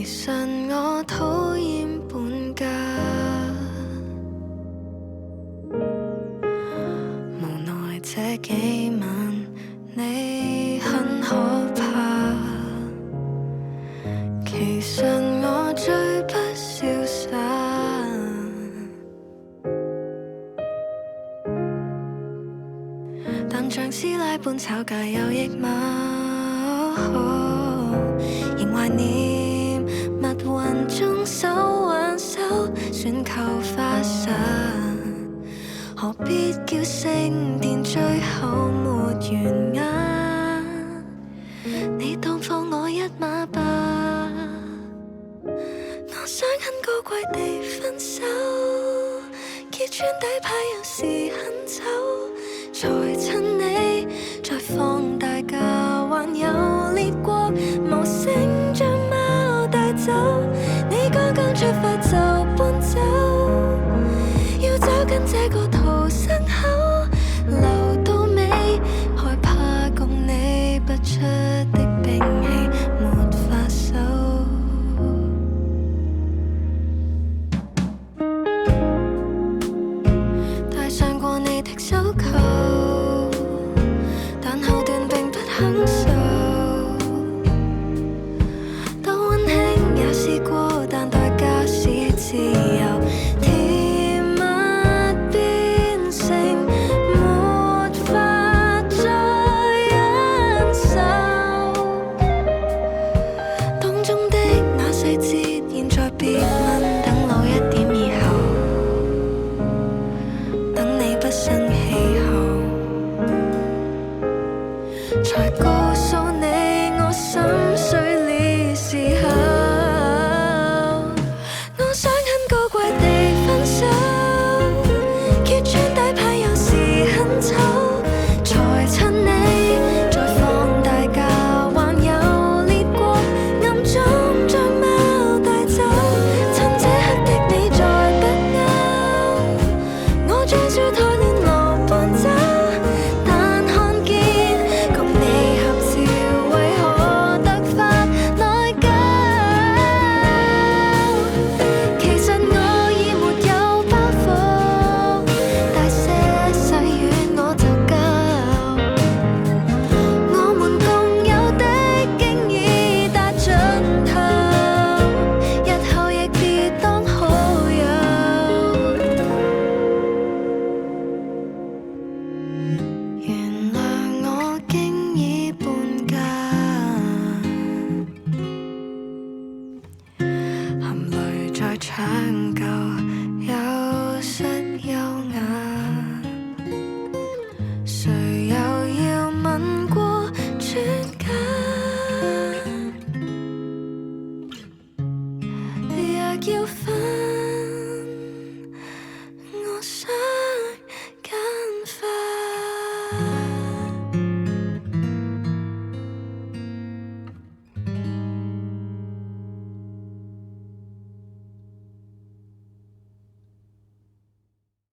其實我討厭搬家，無奈這幾晚你很可怕。其實我最不瀟灑，但像師奶般吵架有益嗎？仍懷念密雲中手挽手選購花灑，何必叫聖殿最後沒完啊？你當放我一馬吧，我想很高貴地分手，揭穿底牌有時很醜，才趁你再放大假，還有列國無聲將貓帶走，你剛剛出發就搬走，要找緊這個逃生口，留到尾害怕共你不出的兵器沒法守，戴上過你的手銬，但後段並不享受，多溫馨也試過，但代價是自由，甜蜜變成沒法再忍受，當中的那細節現在別問，等老一點以後，等你不生氣後，才告訴你我心